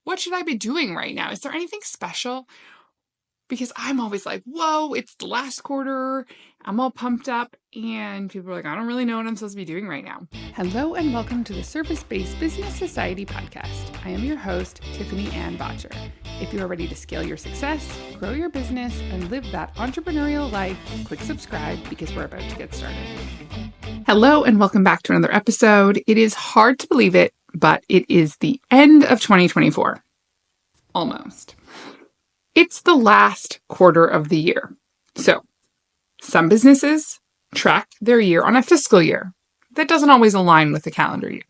what should I be doing right now? Is there anything special? Because I'm always like, whoa, it's the last quarter. I'm all pumped up. And people are like, I don't really know what I'm supposed to be doing right now. Hello, and welcome to the Service-Based Business Society podcast. I am your host, Tiffany Ann Botcher. If you are ready to scale your success, grow your business, and live that entrepreneurial life, click subscribe because we're about to get started. Hello, and welcome back to another episode. It is hard to believe it, but it is the end of 2024. Almost. It's the last quarter of the year. So, some businesses track their year on a fiscal year. That doesn't always align with the calendar year.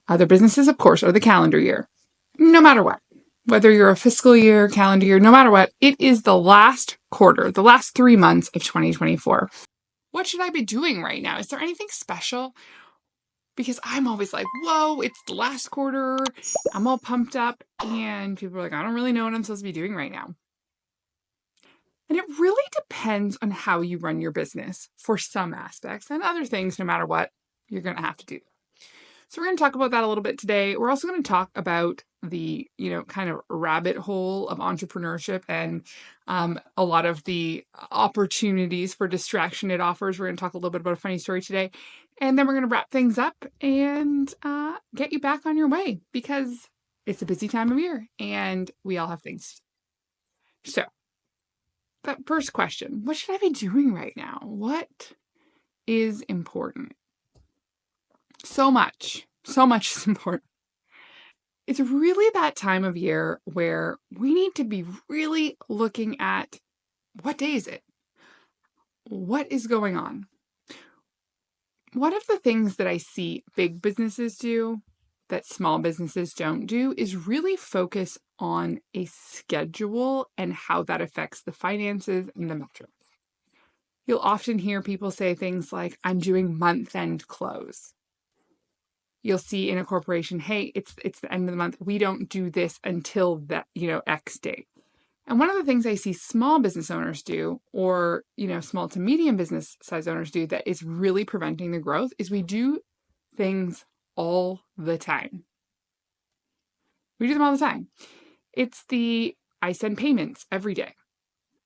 Other businesses, of course, are the calendar year. No matter what, whether you're a fiscal year, calendar year, no matter what, it is the last quarter, the last 3 months of 2024. What should I be doing right now? Is there anything special? Because I'm always like, whoa, it's the last quarter. I'm all pumped up. And people are like, I don't really know what I'm supposed to be doing right now. And it really depends on how you run your business for some aspects, and other things, no matter what, you're going to have to do. So we're going to talk about that a little bit today. We're also going to talk about the, kind of rabbit hole of entrepreneurship and a lot of the opportunities for distraction it offers. We're going to talk a little bit about a funny story today. And then we're going to wrap things up and get you back on your way, because it's a busy time of year and we all have things. So that first question, what should I be doing right now? What is important? So much is important. It's really that time of year where we need to be really looking at, what day is it? What is going on? One of the things that I see big businesses do that small businesses don't do is really focus on a schedule and how that affects the finances and the metrics. You'll often hear people say things like, I'm doing month-end close. You'll see in a corporation, hey, it's the end of the month. We don't do this until that, X date. And one of the things I see small business owners do, or, small to medium business size owners do, that is really preventing the growth is we do things all the time. We do them all the time. It's I send payments every day.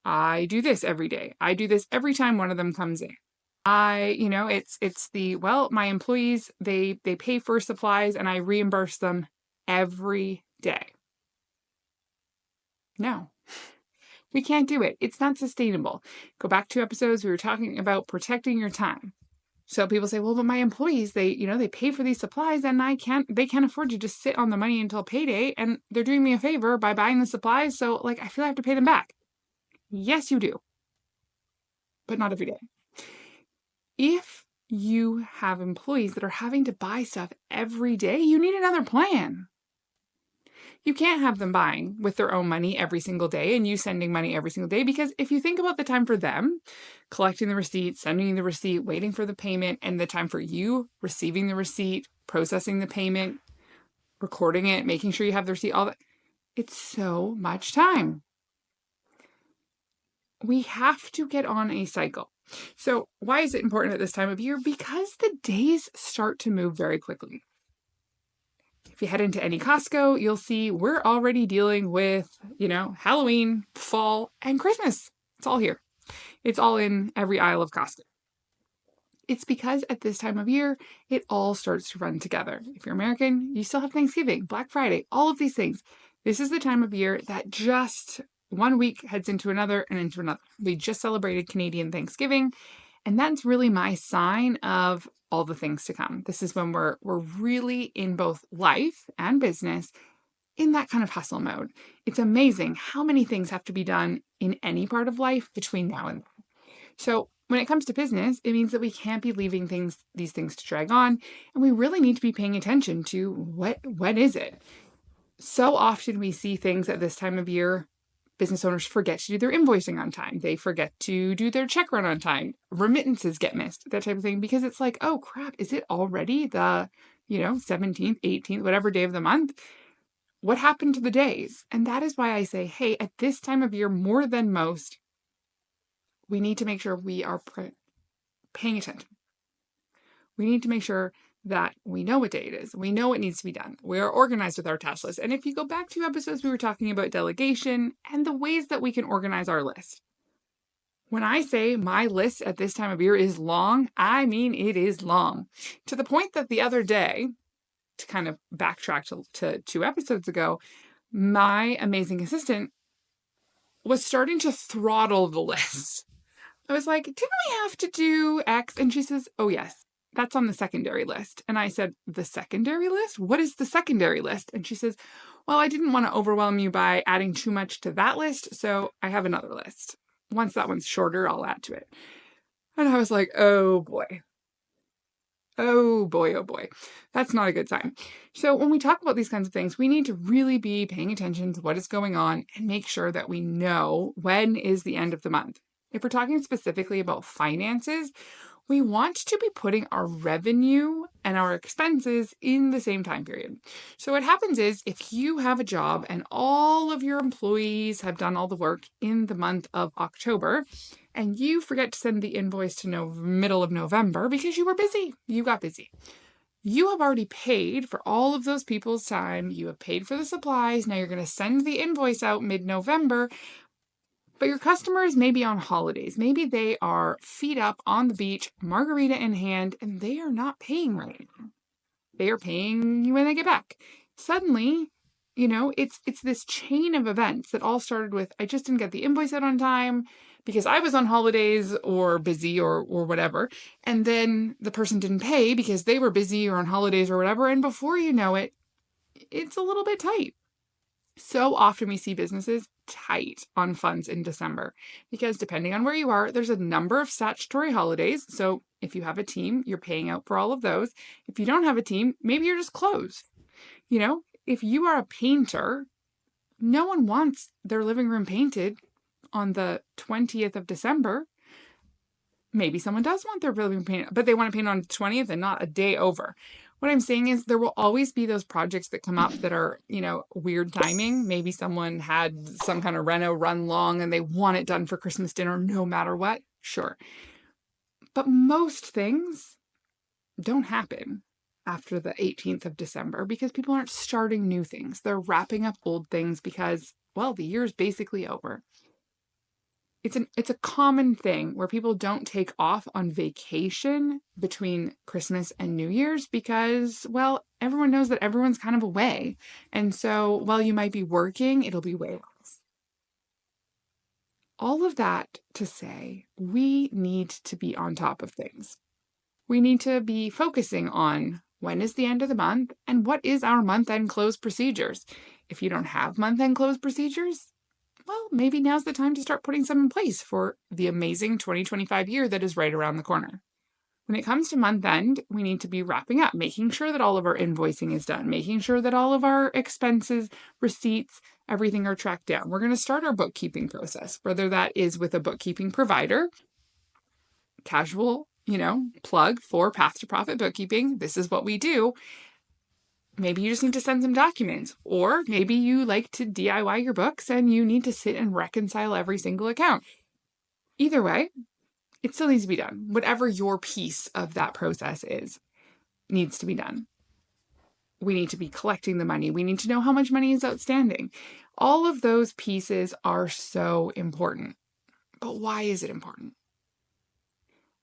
I do this every day. I do this every time one of them comes in. My employees, they pay for supplies and I reimburse them every day. No, we can't do it. It's not sustainable. Go back 2 episodes, we were talking about protecting your time. So people say, well, but my employees, they pay for these supplies and they can't afford to just sit on the money until payday, and they're doing me a favor by buying the supplies. So I feel I have to pay them back. Yes, you do. But not every day. If you have employees that are having to buy stuff every day, you need another plan. You can't have them buying with their own money every single day and you sending money every single day, because if you think about the time for them collecting the receipt, sending the receipt, waiting for the payment, and the time for you receiving the receipt, processing the payment, recording it, making sure you have the receipt, all that, it's so much time. We have to get on a cycle. So why is it important at this time of year? Because the days start to move very quickly. If you head into any Costco, you'll see we're already dealing with, Halloween, fall, and Christmas. It's all here. It's all in every aisle of Costco. It's because at this time of year, it all starts to run together. If you're American, you still have Thanksgiving, Black Friday, all of these things. This is the time of year that just 1 week heads into another and into another. We just celebrated Canadian Thanksgiving, and that's really my sign of all the things to come. This is when we're really in both life and business in that kind of hustle mode. It's amazing how many things have to be done in any part of life between now and then. So when it comes to business, it means that we can't be leaving these things to drag on, and we really need to be paying attention to what is it. So often we see things at this time of year. Business owners forget to do their invoicing on time. They forget to do their check run on time. Remittances get missed, that type of thing, because it's like, oh crap, is it already the, 17th, 18th, whatever day of the month? What happened to the days? And that is why I say, hey, at this time of year, more than most, we need to make sure we are paying attention. We need to make sure that we know what day it is. We know what needs to be done. We are organized with our task list. And if you go back 2 episodes, we were talking about delegation and the ways that we can organize our list. When I say my list at this time of year is long, I mean it is long. To the point that the other day, to kind of backtrack to 2 episodes ago, my amazing assistant was starting to throttle the list. I was like, didn't we have to do X? And she says, oh, yes, that's on the secondary list. And I said, the secondary list? What is the secondary list? And she says, well, I didn't want to overwhelm you by adding too much to that list, so I have another list. Once that one's shorter, I'll add to it. And I was like, oh boy. Oh boy, oh boy. That's not a good sign. So when we talk about these kinds of things, we need to really be paying attention to what is going on and make sure that we know when is the end of the month. If we're talking specifically about finances, we want to be putting our revenue and our expenses in the same time period. So what happens is if you have a job and all of your employees have done all the work in the month of October, and you forget to send the invoice to middle of November because you were busy, you got busy. You have already paid for all of those people's time. You have paid for the supplies. Now you're going to send the invoice out mid-November. But your customers may be on holidays. Maybe they are feet up on the beach, margarita in hand, and they are not paying right now. They are paying you when they get back. Suddenly, it's this chain of events that all started with, I just didn't get the invoice out on time because I was on holidays or busy or whatever. And then the person didn't pay because they were busy or on holidays or whatever. And before you know it, it's a little bit tight. So often we see businesses tight on funds in December because depending on where you are, there's a number of statutory holidays. So if you have a team, you're paying out for all of those. If you don't have a team, maybe you're just closed. If you are a painter, no one wants their living room painted on the 20th of December. Maybe someone does want their living room painted, but they want to paint on the 20th and not a day over. What I'm saying is there will always be those projects that come up that are, weird timing. Maybe someone had some kind of reno run long and they want it done for Christmas dinner no matter what. Sure. But most things don't happen after the 18th of December because people aren't starting new things. They're wrapping up old things because, well, the year's basically over. It's a common thing where people don't take off on vacation between Christmas and New Year's because, well, everyone knows that everyone's kind of away. And so while you might be working, it'll be way less. All of that to say, we need to be on top of things. We need to be focusing on when is the end of the month and what is our month-end close procedures. If you don't have month-end close procedures, well, maybe now's the time to start putting some in place for the amazing 2025 year that is right around the corner. When it comes to month end, we need to be wrapping up, making sure that all of our invoicing is done, making sure that all of our expenses, receipts, everything are tracked down. We're going to start our bookkeeping process, whether that is with a bookkeeping provider, casual, plug for Path to Profit Bookkeeping. This is what we do. Maybe you just need to send some documents, or maybe you like to DIY your books and you need to sit and reconcile every single account. Either way, it still needs to be done. Whatever your piece of that process is, needs to be done. We need to be collecting the money. We need to know how much money is outstanding. All of those pieces are so important. But why is it important?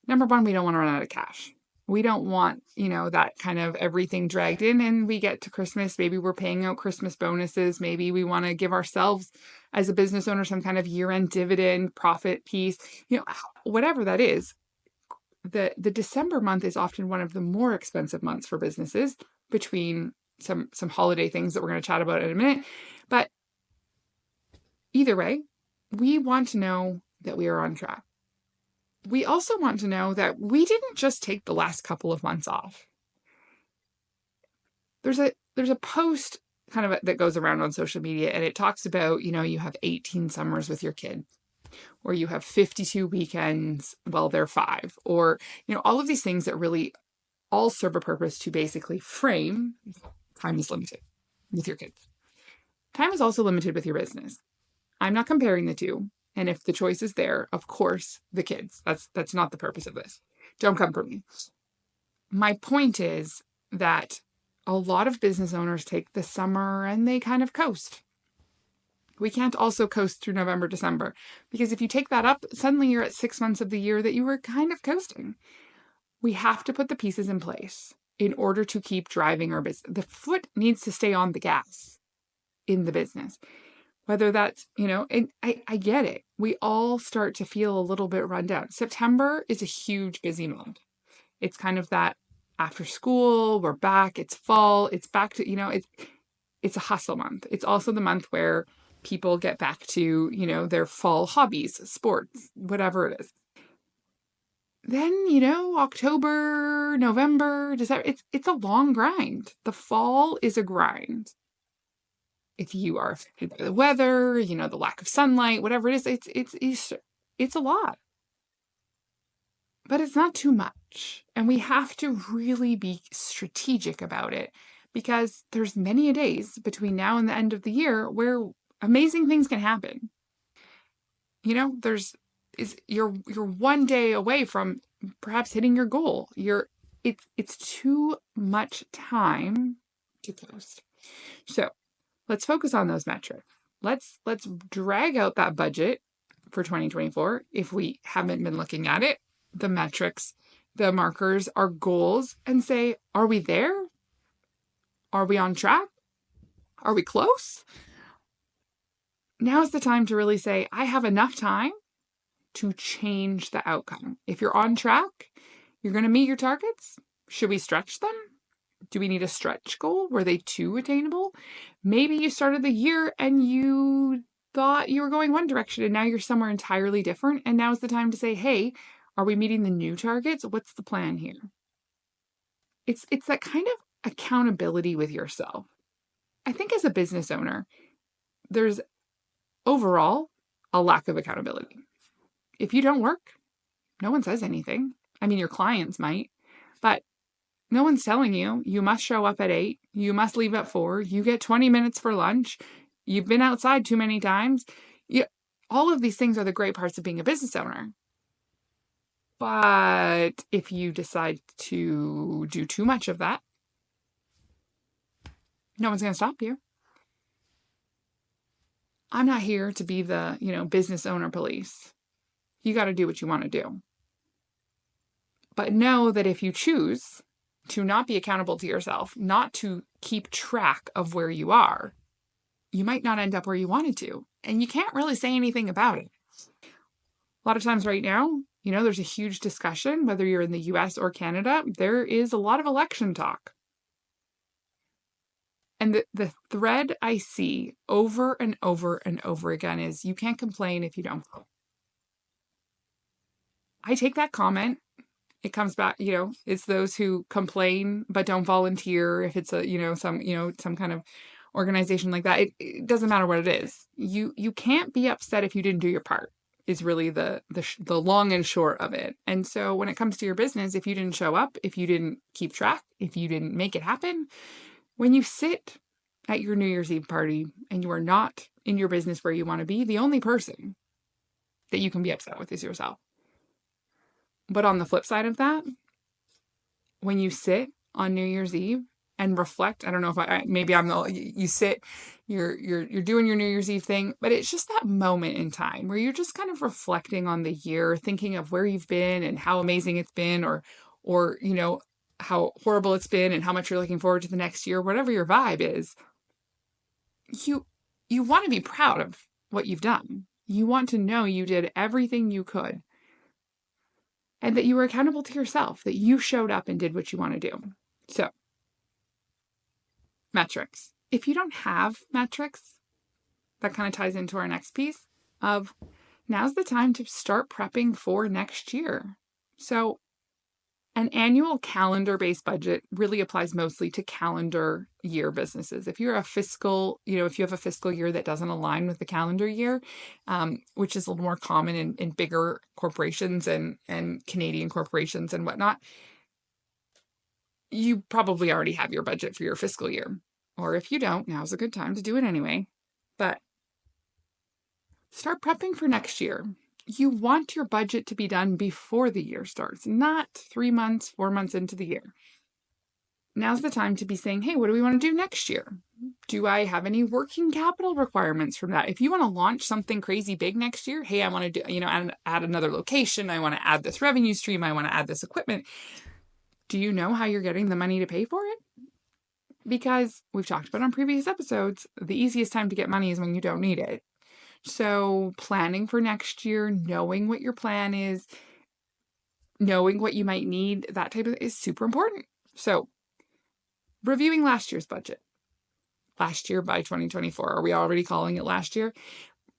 Number one, we don't want to run out of cash. We don't want, that kind of everything dragged in and we get to Christmas. Maybe we're paying out Christmas bonuses. Maybe we want to give ourselves as a business owner some kind of year-end dividend, profit piece, whatever that is. The December month is often one of the more expensive months for businesses between some holiday things that we're going to chat about in a minute. But either way, we want to know that we are on track. We also want to know that we didn't just take the last couple of months off. There's a post kind of that goes around on social media and it talks about, you have 18 summers with your kid, or you have 52 weekends while they're 5, or, all of these things that really all serve a purpose to basically frame time is limited with your kids. Time is also limited with your business. I'm not comparing the two. And if the choice is there, of course, the kids. That's not the purpose of this. Don't come for me. My point is, that a lot of business owners take the summer and they kind of coast. We can't also coast through November, December, because if you take that up, suddenly you're at 6 months of the year that you were kind of coasting. We have to put the pieces in place in order to keep driving our business. The foot needs to stay on the gas in the business. Whether that's, and I get it. We all start to feel a little bit run down. September is a huge busy month. It's kind of that after school, we're back, it's fall, it's back to, it's a hustle month. It's also the month where people get back to, their fall hobbies, sports, whatever it is. Then, October, November, December, it's a long grind. The fall is a grind. If you are affected by the weather, the lack of sunlight, whatever it is, it's a lot. But it's not too much. And we have to really be strategic about it, because there's many days between now and the end of the year where amazing things can happen. You're one day away from perhaps hitting your goal. It's too much time to coast. So let's focus on those metrics. Let's drag out that budget for 2024 if we haven't been looking at it, the metrics, the markers, our goals, and say, are we there? Are we on track? Are we close? Now's the time to really say, I have enough time to change the outcome. If you're on track, you're going to meet your targets. Should we stretch them? Do we need a stretch goal? Were they too attainable? Maybe you started the year and you thought you were going one direction and now you're somewhere entirely different. And now's the time to say, hey, are we meeting the new targets? What's the plan here? It's that kind of accountability with yourself. I think as a business owner, there's overall a lack of accountability. If you don't work, no one says anything. I mean, your clients might, but no one's telling you, you must show up at 8, you must leave at 4, you get 20 minutes for lunch, you've been outside too many times. All of these things are the great parts of being a business owner. But if you decide to do too much of that, no one's going to stop you. I'm not here to be the, business owner police. You got to do what you want to do. But know that if you choose to not be accountable to yourself, not to keep track of where you are, you might not end up where you wanted to. And you can't really say anything about it. A lot of times right now, there's a huge discussion, whether you're in the US or Canada, there is a lot of election talk. And the thread I see over and over and over again is, you can't complain if you don't vote. I take that comment. It comes back, it's those who complain but don't volunteer. If it's some kind of organization like that, it doesn't matter what it is. You can't be upset if you didn't do your part, is really the long and short of it. And so when it comes to your business, if you didn't show up, if you didn't keep track, if you didn't make it happen, when you sit at your New Year's Eve party and you are not in your business where you want to be, the only person that you can be upset with is yourself. But on the flip side of that, when you sit on New Year's Eve and reflect, I don't know if you sit, you're doing your New Year's Eve thing, but it's just that moment in time where you're just kind of reflecting on the year, thinking of where you've been and how amazing it's been, or how horrible it's been and how much you're looking forward to the next year, whatever your vibe is. You want to be proud of what you've done. You want to know you did everything you could. And that you were accountable to yourself, that you showed up and did what you want to do. So, metrics. If you don't have metrics, that kind of ties into our next piece of, now's the time to start prepping for next year. So, an annual calendar-based budget really applies mostly to calendar year businesses. If you're if you have a fiscal year that doesn't align with the calendar year, which is a little more common in bigger corporations and Canadian corporations and whatnot, you probably already have your budget for your fiscal year. Or if you don't, now's a good time to do it anyway. But start prepping for next year. You want your budget to be done before the year starts, not 3 months, 4 months into the year. now's the time to be saying, hey, what do we want to do next year? Do I have any working capital requirements from that? If you want to launch something crazy big next year, hey, I want to do, add another location. I want to add this revenue stream. I want to add this equipment. Do you know how you're getting the money to pay for it? Because we've talked about on previous episodes, the easiest time to get money is when you don't need it. So planning for next year, knowing what your plan is, knowing what you might need, that type of is super important. So reviewing last year's budget. Last year by 2024. Are we already calling it last year?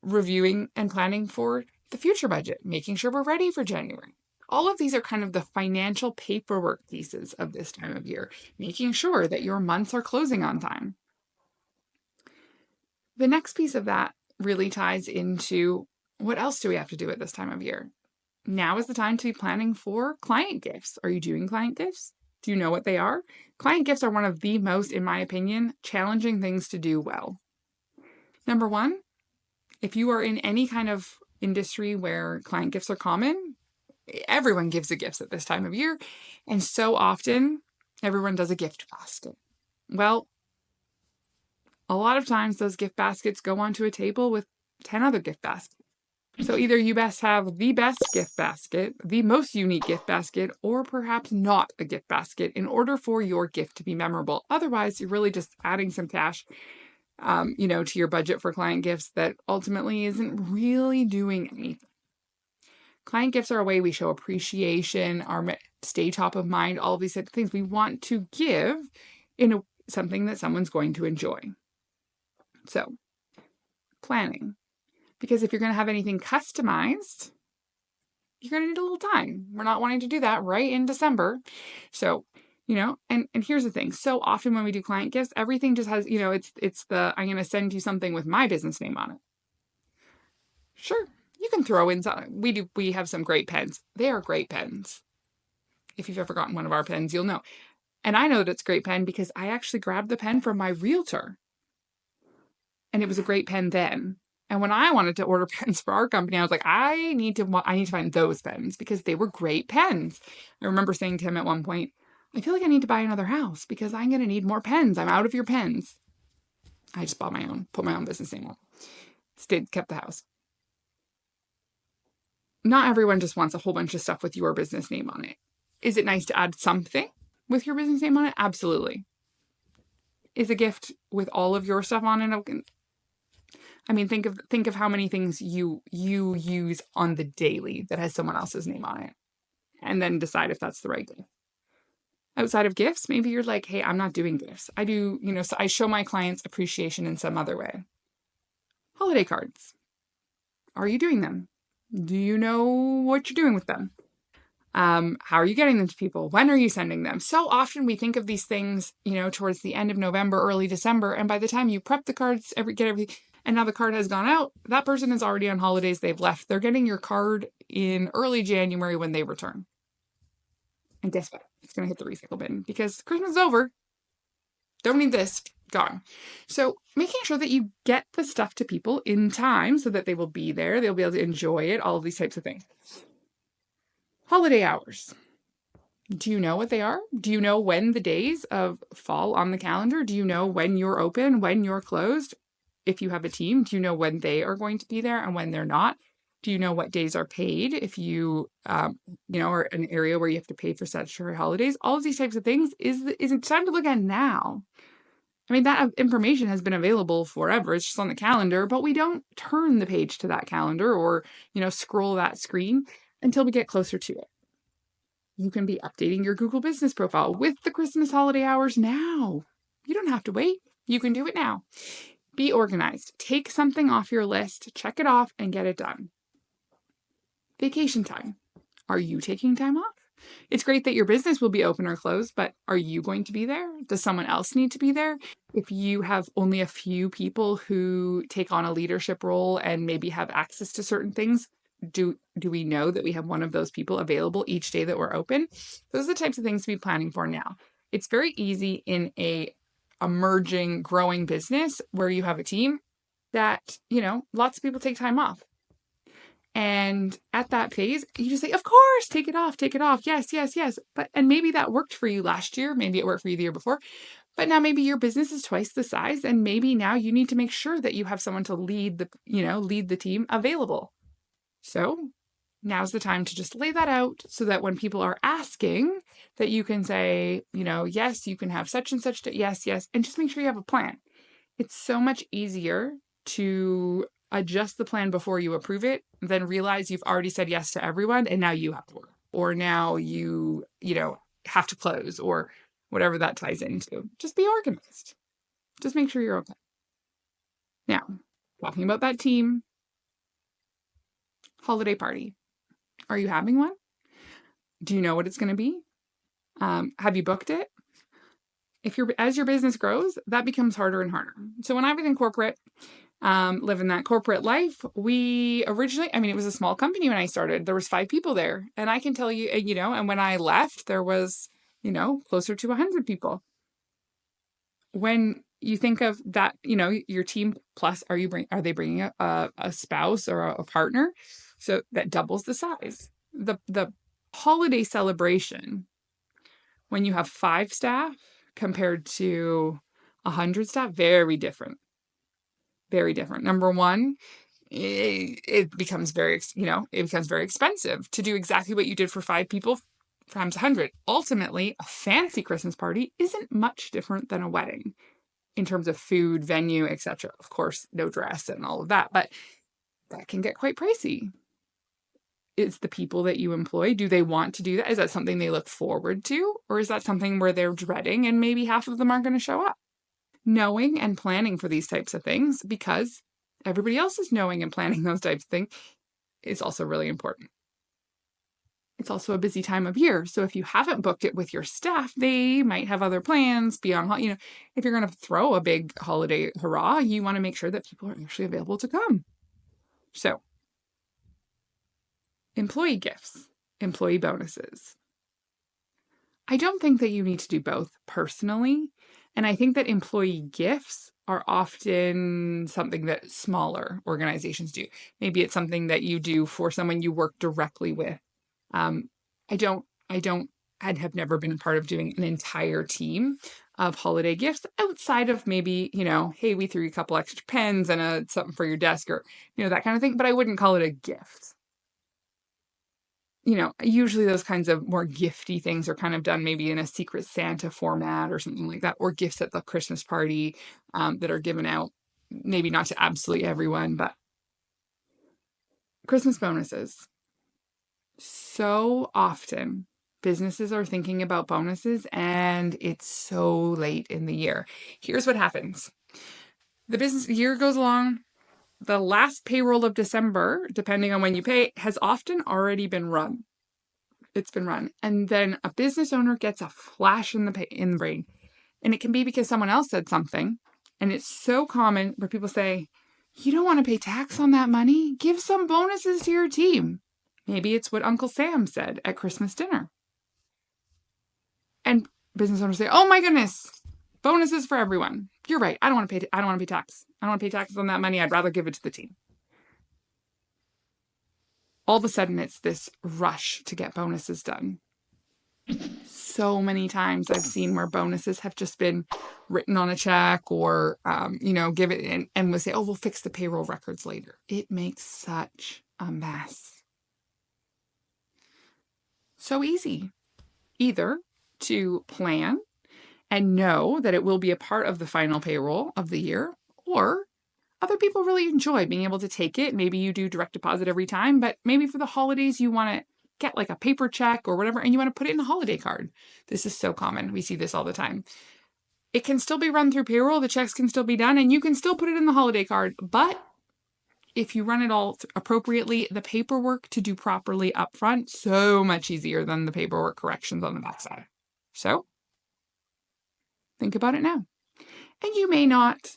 Reviewing and planning for the future budget, making sure we're ready for January. All of these are kind of the financial paperwork pieces of this time of year, making sure that your months are closing on time. The next piece of that really ties into what else do we have to do at this time of year? Now is the time to be planning for client gifts. Are you doing client gifts? Do you know what they are? Client gifts are one of the most, in my opinion, challenging things to do well. Number one, if you are in any kind of industry where client gifts are common, everyone gives a gift at this time of year. And so often, everyone does a gift basket. Well, a lot of times those gift baskets go onto a table with 10 other gift baskets. So either you best have the best gift basket, the most unique gift basket, or perhaps not a gift basket in order for your gift to be memorable. Otherwise, you're really just adding some cash, to your budget for client gifts that ultimately isn't really doing anything. Client gifts are a way we show appreciation, stay top of mind, all of these types of things. We want to give in something that someone's going to enjoy. So, planning. Because if you're going to have anything customized, you're going to need a little time. We're not wanting to do that right in December. So, and here's the thing. So often when we do client gifts, everything just has, it's I'm going to send you something with my business name on it. Sure. You can throw in some, we have some great pens. They are great pens. If you've ever gotten one of our pens, you'll know. And I know that it's a great pen because I actually grabbed the pen from my realtor. And it was a great pen then. And when I wanted to order pens for our company, I was like, I need to find those pens because they were great pens. I remember saying to him at one point, I feel like I need to buy another house because I'm going to need more pens. I'm out of your pens. I just bought my own, put my own business name on. Kept the house. Not everyone just wants a whole bunch of stuff with your business name on it. Is it nice to add something with your business name on it? Absolutely. Is a gift with all of your stuff on it? I mean, think of how many things you use on the daily that has someone else's name on it, and then decide if that's the right gift. Outside of gifts, maybe you're like, hey, I'm not doing gifts. I do, so I show my clients appreciation in some other way. Holiday cards. Are you doing them? Do you know what you're doing with them? How are you getting them to people? When are you sending them? So often we think of these things, towards the end of November, early December, and by the time you prep the cards, get everything. And now the card has gone out. That person is already on holidays. They've left. They're getting your card in early January when they return. And guess what? It's going to hit the recycle bin because Christmas is over. Don't need this. Gone. So making sure that you get the stuff to people in time so that they will be there. They'll be able to enjoy it. All of these types of things. Holiday hours. Do you know what they are? Do you know when the days of fall on the calendar? Do you know when you're open, when you're closed? If you have a team, do you know when they are going to be there and when they're not? Do you know what days are paid if you, are an area where you have to pay for statutory holidays? All of these types of things is it time to look at now. I mean, that information has been available forever. It's just on the calendar, but we don't turn the page to that calendar or, scroll that screen until we get closer to it. You can be updating your Google Business profile with the Christmas holiday hours now. You don't have to wait. You can do it now. Be organized. Take something off your list, check it off, and get it done. Vacation time. Are you taking time off? It's great that your business will be open or closed, but are you going to be there? Does someone else need to be there? If you have only a few people who take on a leadership role and maybe have access to certain things, do we know that we have one of those people available each day that we're open? Those are the types of things to be planning for now. It's very easy in a emerging, growing business where you have a team that, lots of people take time off. And at that phase, you just say, of course, take it off. Yes, yes, yes. And maybe that worked for you last year. Maybe it worked for you the year before. But now maybe your business is twice the size. And maybe now you need to make sure that you have someone to lead the team available. So now's the time to just lay that out so that when people are asking, that you can say, yes, you can have such and such. Yes, yes. And just make sure you have a plan. It's so much easier to adjust the plan before you approve it than realize you've already said yes to everyone and now you have to work. Or now you have to close or whatever that ties into. Just be organized. Just make sure you're okay. Now, talking about that team, holiday party. Are you having one? Do you know what it's going to be? Have you booked it? As your business grows, that becomes harder and harder. So when I was in corporate, living that corporate life, we originally, it was a small company when I started. There was 5 people there. And I can tell you, and when I left, there was, closer to 100 people. When you think of that, your team plus, are they bringing a spouse or a partner? So that doubles the size. The holiday celebration, when you have 5 staff compared to 100 staff, very different. Very different. Number one, it becomes very expensive to do exactly what you did for 5 people times 100. Ultimately, a fancy Christmas party isn't much different than a wedding in terms of food, venue, etc. Of course, no dress and all of that, but that can get quite pricey. It's the people that you employ. Do they want to do that? Is that something they look forward to? Or is that something where they're dreading and maybe half of them aren't going to show up? Knowing and planning for these types of things, because everybody else is knowing and planning those types of things, is also really important. It's also a busy time of year. So if you haven't booked it with your staff, they might have other plans beyond, if you're going to throw a big holiday hurrah, you want to make sure that people are actually available to come. So employee gifts, employee bonuses. I don't think that you need to do both personally. And I think that employee gifts are often something that smaller organizations do. Maybe it's something that you do for someone you work directly with. I have never been part of doing an entire team of holiday gifts outside of maybe, hey, we threw you a couple extra pens and something for your desk or, that kind of thing, but I wouldn't call it a gift. Usually those kinds of more gifty things are kind of done maybe in a Secret Santa format or something like that, or gifts at the Christmas party that are given out, maybe not to absolutely everyone, but Christmas bonuses. So often businesses are thinking about bonuses and it's so late in the year. Here's what happens. The business year goes along. The last payroll of December, depending on when you pay, has often already been run. It's been run. And then a business owner gets a flash in the brain. And it can be because someone else said something. And it's so common where people say, you don't want to pay tax on that money? Give some bonuses to your team. Maybe it's what Uncle Sam said at Christmas dinner. And business owners say, oh my goodness, bonuses for everyone. You're right. I don't want to pay tax. I don't want to pay taxes on that money. I'd rather give it to the team. All of a sudden, it's this rush to get bonuses done. So many times I've seen where bonuses have just been written on a check or, give it and we'll say, oh, we'll fix the payroll records later. It makes such a mess. So easy. Either to plan and know that it will be a part of the final payroll of the year, or other people really enjoy being able to take it. Maybe you do direct deposit every time, but maybe for the holidays, you want to get like a paper check or whatever, and you want to put it in a holiday card. This is so common. We see this all the time. It can still be run through payroll. The checks can still be done, and you can still put it in the holiday card. But if you run it all appropriately, the paperwork to do properly up front, so much easier than the paperwork corrections on the backside. So think about it now. And you may not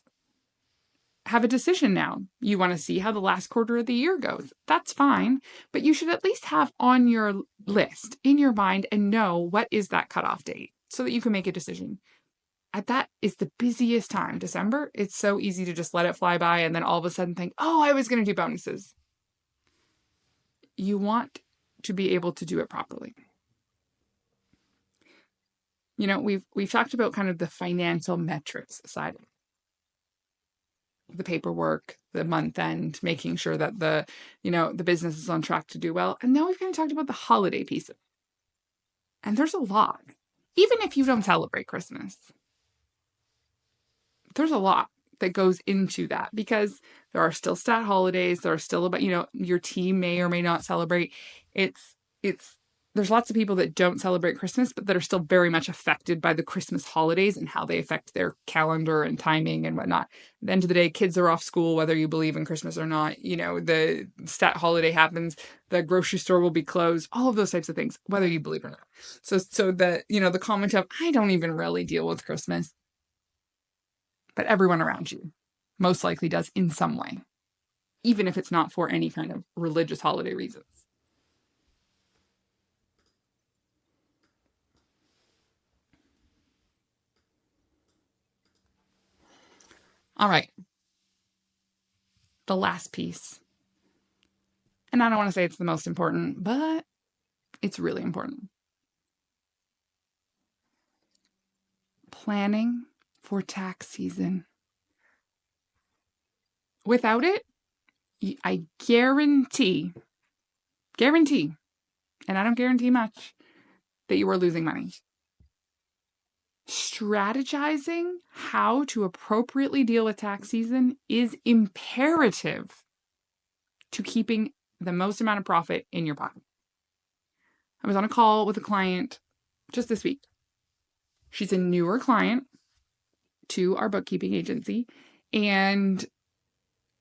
have a decision now. You want to see how the last quarter of the year goes. That's fine. But you should at least have on your list, in your mind, and know what is that cutoff date so that you can make a decision. That is the busiest time, December. It's so easy to just let it fly by and then all of a sudden think, oh, I was going to do bonuses. you want to be able to do it properly. You know, we've talked about kind of the financial metrics side, the paperwork, the month end, making sure that the business is on track to do well. And now we've kind of talked about the holiday piece. And there's a lot. Even if you don't celebrate Christmas, there's a lot that goes into that, because there are still stat holidays. There are still about, your team may or may not celebrate. There's lots of people that don't celebrate Christmas, but that are still very much affected by the Christmas holidays and how they affect their calendar and timing and whatnot. At the end of the day, kids are off school, whether you believe in Christmas or not. The stat holiday happens, the grocery store will be closed, all of those types of things, whether you believe or not. So the comment of, I don't even really deal with Christmas, but everyone around you most likely does in some way, even if it's not for any kind of religious holiday reasons. All right. The last piece. And I don't want to say it's the most important, but it's really important. Planning for tax season. Without it, I guarantee, and I don't guarantee much, that you are losing money. Strategizing how to appropriately deal with tax season is imperative to keeping the most amount of profit in your pocket. I was on a call with a client just this week. She's a newer client to our bookkeeping agency, and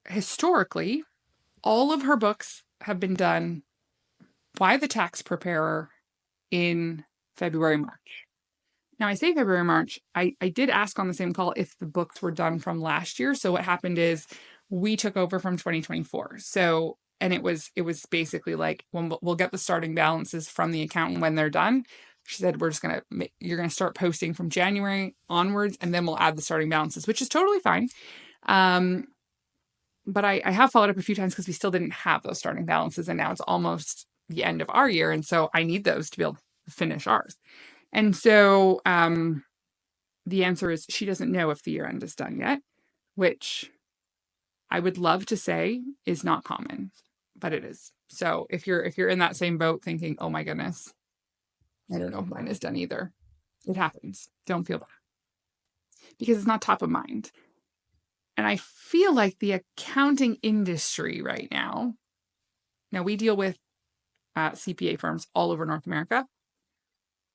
historically, all of her books have been done by the tax preparer in February, March. Now, I say February, March. I did ask on the same call if the books were done from last year. So what happened is we took over from 2024. So, and it was basically like, when we'll get the starting balances from the accountant when they're done. She said, you're going to start posting from January onwards, and then we'll add the starting balances, which is totally fine. But I have followed up a few times because we still didn't have those starting balances, and now it's almost the end of our year. And so I need those to be able to finish ours. And so the answer is she doesn't know if the year end is done yet, which I would love to say is not common, but it is. So if you're in that same boat thinking, oh my goodness, I don't know if mine is done either, it happens. Don't feel bad, because it's not top of mind. And I feel like the accounting industry right now we deal with CPA firms all over North America.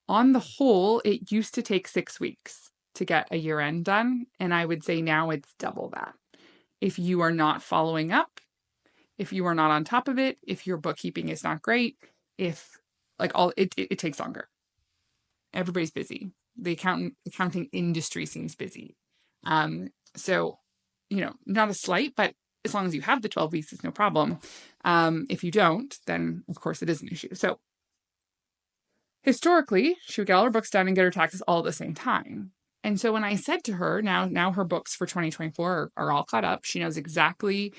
On the whole, it used to take 6 weeks to get a year end done. And I would say now it's double that. If you are not following up, if you are not on top of it, if your bookkeeping is not great, it takes longer. Everybody's busy. The accounting industry seems busy. So, not a slight, but as long as you have the 12 weeks, it's no problem. If you don't, then of course it is an issue. So historically, she would get all her books done and get her taxes all at the same time. And so when I said to her, now her books for 2024 are all caught up, she knows exactly,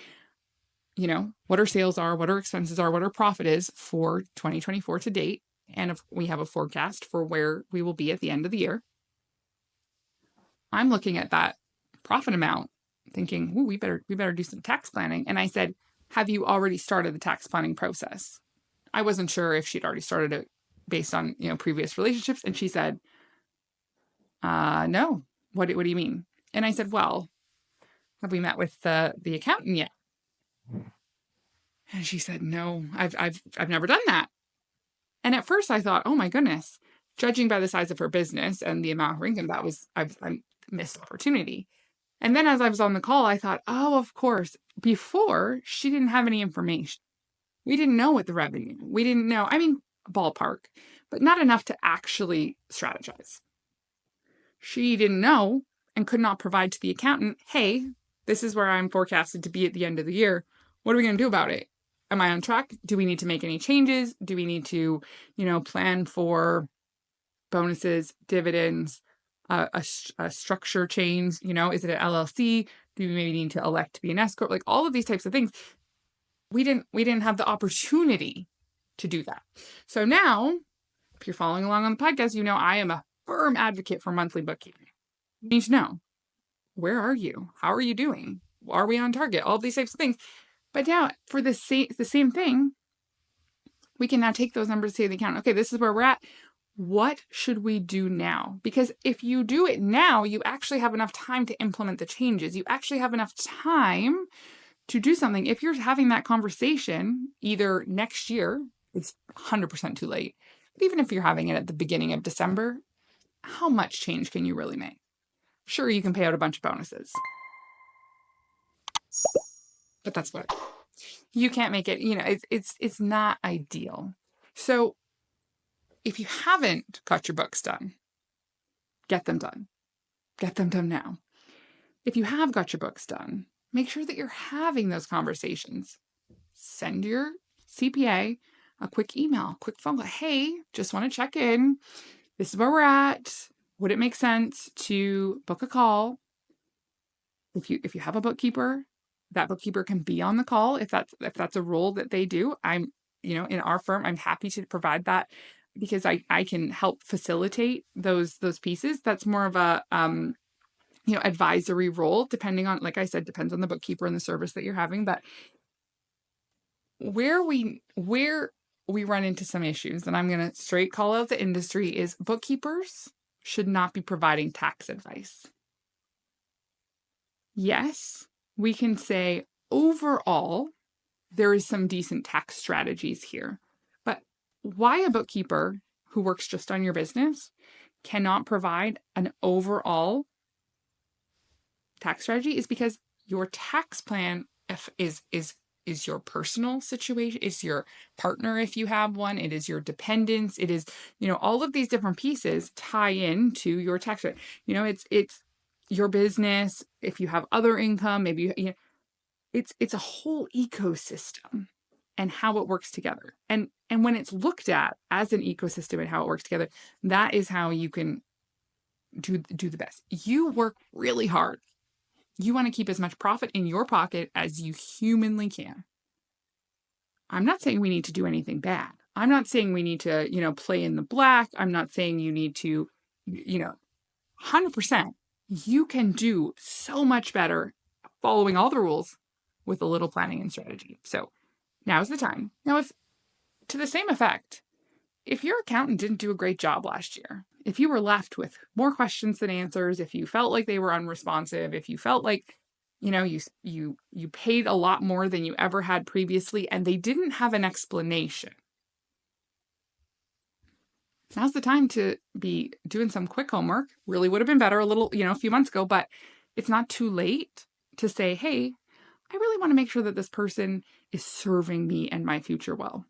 what her sales are, what her expenses are, what her profit is for 2024 to date. And if we have a forecast for where we will be at the end of the year. I'm looking at that profit amount thinking, we better do some tax planning. And I said, have you already started the tax planning process? I wasn't sure if she'd already started it based on, previous relationships. And she said, no, what do you mean? And I said, well, have we met with the accountant yet? And she said, no, I've never done that. And at first I thought, oh my goodness, judging by the size of her business and the amount of her income, I missed opportunity. And then as I was on the call, I thought, oh, of course, before she didn't have any information. We didn't know what the revenue, we didn't know, ballpark, but not enough to actually strategize. She didn't know and could not provide to the accountant, hey, this is where I'm forecasted to be at the end of the year. What are we going to do about it? Am I on track? Do we need to make any changes? Do we need to, plan for bonuses, dividends, a structure change? Is it an LLC? Do we maybe need to elect to be an S corp? Like all of these types of things. we didn't have the opportunity to do that. So now, if you're following along on the podcast, you know I am a firm advocate for monthly bookkeeping. You need to know, where are you? How are you doing? Are we on target? All of these types of things. But now for the same thing, we can now take those numbers, say to the accountant, okay, this is where we're at. What should we do now? Because if you do it now, you actually have enough time to implement the changes. You actually have enough time to do something. If you're having that conversation either next year, it's 100% too late. But even if you're having it at the beginning of December, how much change can you really make? Sure, you can pay out a bunch of bonuses, but that's what you can't make it. It's not ideal. So if you haven't got your books done, get them done. Get them done now. If you have got your books done, make sure that you're having those conversations. Send your CPA a quick email, a quick phone call. Hey, just want to check in. This is where we're at. Would it make sense to book a call? If you have a bookkeeper, that bookkeeper can be on the call if that's a role that they do. In our firm, I'm happy to provide that because I can help facilitate those pieces. That's more of a advisory role, depending on, like I said, depends on the bookkeeper and the service that you're having. But where we run into some issues, and I'm going to straight call out the industry, is bookkeepers should not be providing tax advice. Yes, we can say overall there is some decent tax strategies here, but why a bookkeeper who works just on your business cannot provide an overall tax strategy is because your tax plan is your personal situation, is your partner if you have one, it is your dependents, it is, all of these different pieces tie into your tax rate. It's your business. If you have other income, maybe it's a whole ecosystem and how it works together. And when it's looked at as an ecosystem and how it works together, that is how you can do the best. You work really hard. You want to keep as much profit in your pocket as you humanly can. I'm not saying we need to do anything bad. I'm not saying we need to, play in the black. I'm not saying you need to, 100%. You can do so much better following all the rules with a little planning and strategy. So now's the time. Now, if to the same effect, if your accountant didn't do a great job last year, if you were left with more questions than answers, if you felt like they were unresponsive, if you felt like, you paid a lot more than you ever had previously and they didn't have an explanation, now's the time to be doing some quick homework. Really would have been better a few months ago, but it's not too late to say, hey, I really want to make sure that this person is serving me and my future well.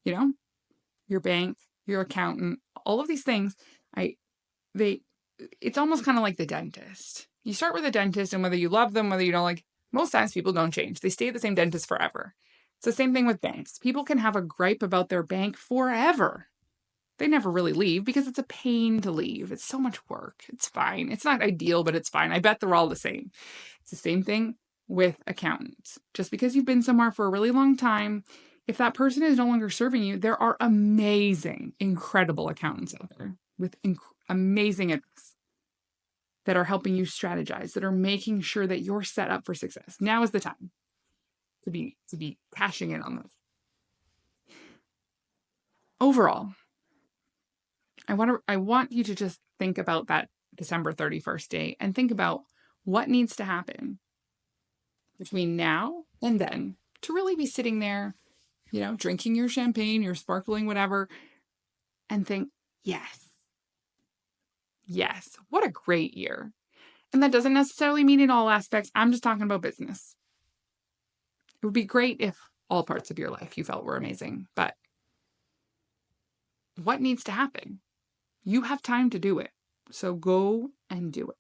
Your bank, your accountant, all of these things, it's almost kind of like the dentist. You start with a dentist, and whether you love them, whether you don't, most times people don't change. They stay at the same dentist forever. It's the same thing with banks. People can have a gripe about their bank forever. They never really leave because it's a pain to leave. It's so much work. It's fine. It's not ideal, but it's fine. I bet they're all the same. It's the same thing with accountants. Just because you've been somewhere for a really long time, if that person is no longer serving you, there are amazing, incredible accountants out there with amazing advice that are helping you strategize, that are making sure that you're set up for success. Now is the time to be cashing in on this. Overall, I want you to just think about that December 31st date and think about what needs to happen between now and then to really be sitting there, drinking your champagne, your sparkling whatever, and think, yes, what a great year. And that doesn't necessarily mean in all aspects. I'm just talking about business. It would be great if all parts of your life you felt were amazing, but what needs to happen? You have time to do it. So go and do it.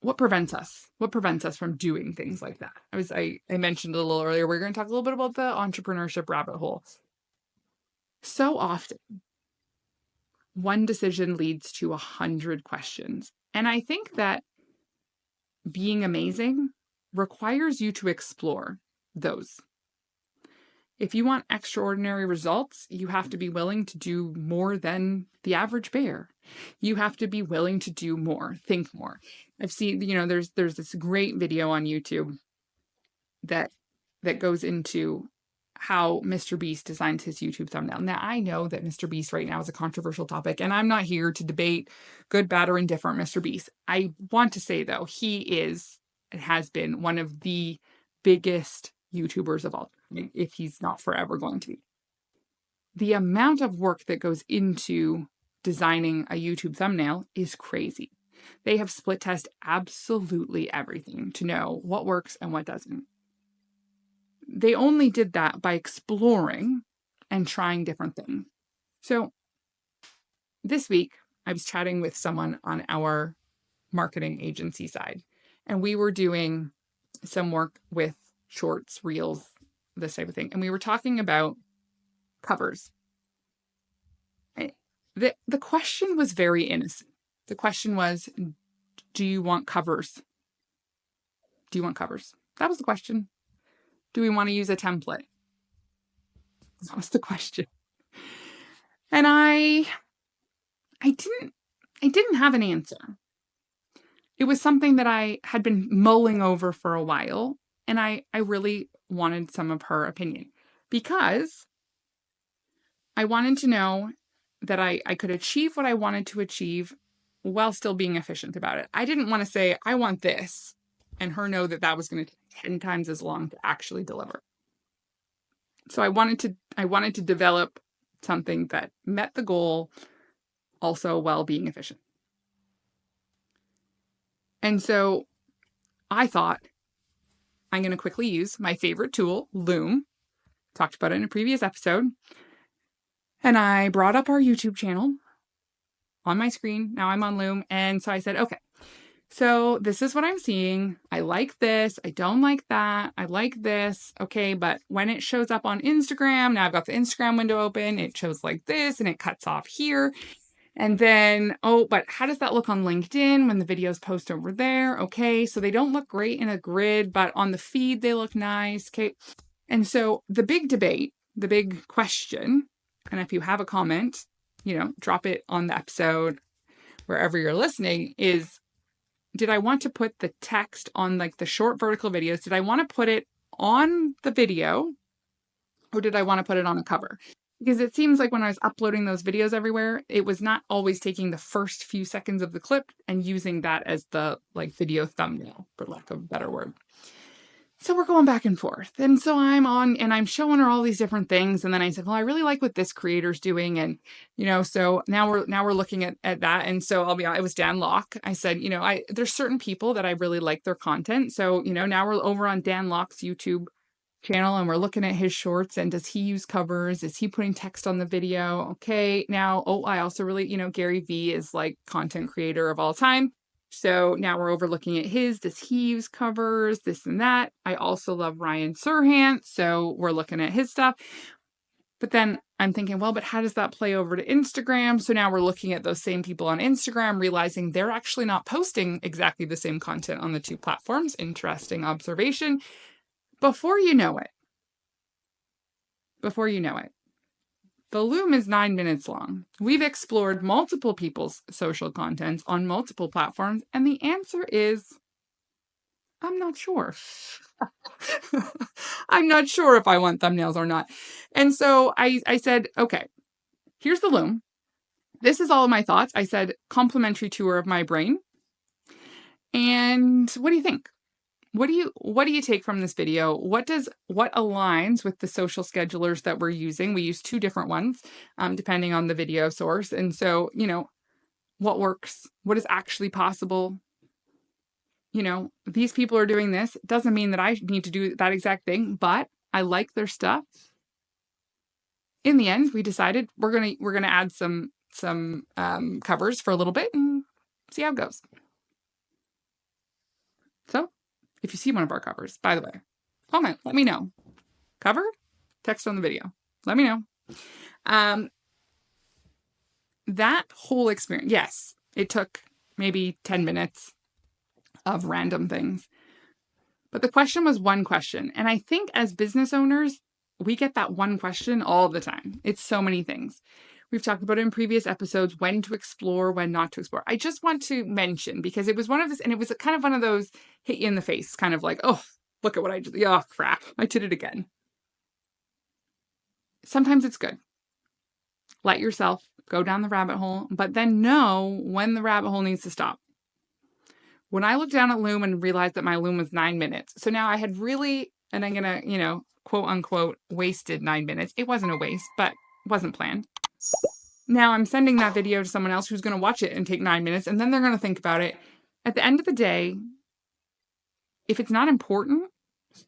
What prevents us? What prevents us from doing things like that? I mentioned a little earlier, we're going to talk a little bit about the entrepreneurship rabbit hole. So often, one decision leads to 100 questions. And I think that being amazing requires you to explore. those. If you want extraordinary results, you have to be willing to do more than the average bear. You have to be willing to do more, think more. I've seen, there's this great video on YouTube that goes into how Mr. Beast designs his YouTube thumbnail. Now, I know that Mr. Beast right now is a controversial topic, and I'm not here to debate good, bad, or indifferent Mr. Beast. I want to say, though, he is and has been one of the biggest YouTubers of all time, if he's not forever going to be. The amount of work that goes into designing a YouTube thumbnail is crazy. They have split test absolutely everything to know what works and what doesn't. They only did that by exploring and trying different things. So this week, I was chatting with someone on our marketing agency side, and we were doing some work with shorts, reels, this type of thing. And we were talking about covers. The question was very innocent. The question was, do you want covers? Do you want covers? That was the question. Do we want to use a template? That was the question. And I didn't have an answer. It was something that I had been mulling over for a while, and I really wanted some of her opinion because I wanted to know that I could achieve what I wanted to achieve while still being efficient about it. I didn't want to say, I want this, and her know that was going to take 10 times as long to actually deliver. So I wanted to develop something that met the goal also while being efficient. And so I thought, I'm going to quickly use my favorite tool, Loom. Talked about it in a previous episode. And I brought up our YouTube channel on my screen. Now I'm on Loom. And so I said, okay, so this is what I'm seeing. I like this. I don't like that. I like this. Okay, but when it shows up on Instagram, now I've got the Instagram window open. It shows like this and it cuts off here. And then, but how does that look on LinkedIn when the videos post over there? Okay, so they don't look great in a grid, but on the feed, they look nice. Okay. And so the big debate, the big question, and if you have a comment, drop it on the episode, wherever you're listening, is, did I want to put the text on like the short vertical videos? Did I want to put it on the video, or did I want to put it on a cover? Because it seems like when I was uploading those videos everywhere, it was not always taking the first few seconds of the clip and using that as the video thumbnail, for lack of a better word. So we're going back and forth. And so I'm on and I'm showing her all these different things. And then I said, well, I really like what this creator's doing. And, so now we're looking at that. And so I'll be honest, it was Dan Locke. I said, there's certain people that I really like their content. So, now we're over on Dan Locke's YouTube channel and we're looking at his shorts, and does he use covers? Is he putting text on the video? Okay. Now, I also really, Gary Vee is like content creator of all time. So now we're overlooking at his, does he use covers, this and that. I also love Ryan Serhant. So we're looking at his stuff. But then I'm thinking, well, but how does that play over to Instagram? So now we're looking at those same people on Instagram, realizing they're actually not posting exactly the same content on the two platforms. Interesting observation. Before you know it, the Loom is 9 minutes long. We've explored multiple people's social contents on multiple platforms, and the answer is, I'm not sure. I'm not sure if I want thumbnails or not. And so I said, okay, here's the Loom. This is all of my thoughts. I said, complimentary tour of my brain. And what do you think? What do you take from this video? What aligns with the social schedulers that we're using? We use two different ones, depending on the video source. And so, what works? What is actually possible? These people are doing this. It doesn't mean that I need to do that exact thing, but I like their stuff. In the end, we decided we're gonna add some covers for a little bit and see how it goes. So, if you see one of our covers, by the way, comment, let me know. Cover, text on the video. Let me know. That whole experience, yes, it took maybe 10 minutes of random things. But the question was one question. And I think as business owners, we get that one question all the time. It's so many things. We've talked about it in previous episodes, when to explore, when not to explore. I just want to mention, because it was one of those, and it was kind of one of those hit you in the face, kind of like, oh, look at what I did. Oh, crap. I did it again. Sometimes it's good. Let yourself go down the rabbit hole, but then know when the rabbit hole needs to stop. When I looked down at Loom and realized that my Loom was 9 minutes, so now I had really, and I'm going to, quote unquote, wasted 9 minutes. It wasn't a waste, but wasn't planned. Now I'm sending that video to someone else who's going to watch it and take 9 minutes, and then they're going to think about it. At the end of the day, if it's not important,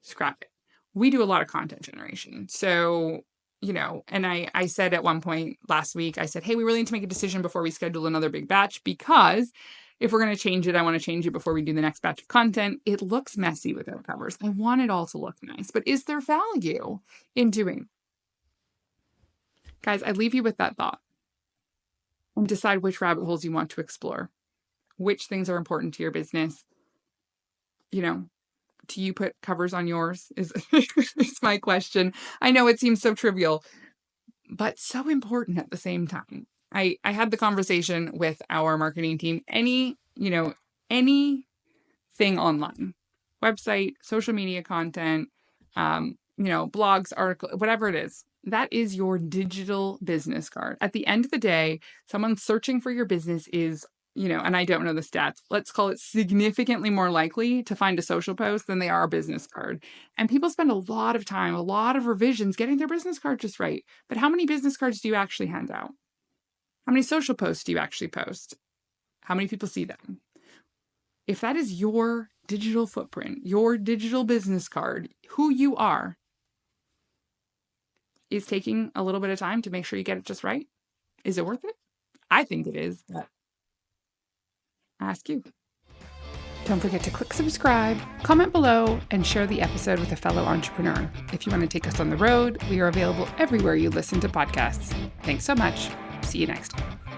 scrap it. We do a lot of content generation. So, and I said at one point last week, I said, hey, we really need to make a decision before we schedule another big batch, because if we're going to change it, I want to change it before we do the next batch of content. It looks messy without covers. I want it all to look nice, but is there value in doing? Guys, I leave you with that thought. And decide which rabbit holes you want to explore. Which things are important to your business. Do you put covers on yours? Is my question. I know it seems so trivial, but so important at the same time. I had the conversation with our marketing team. Anything online, website, social media content, blogs, articles, whatever it is. That is your digital business card. At the end of the day, someone searching for your business is, and I don't know the stats, let's call it significantly more likely to find a social post than they are a business card. And people spend a lot of time, a lot of revisions getting their business card just right. But how many business cards do you actually hand out? How many social posts do you actually post? How many people see them? If that is your digital footprint, your digital business card, who you are, is taking a little bit of time to make sure you get it just right. Is it worth it? I think it is, but I ask you. Don't forget to click subscribe, comment below, and share the episode with a fellow entrepreneur. If you want to take us on the road, we are available everywhere you listen to podcasts. Thanks so much. See you next time.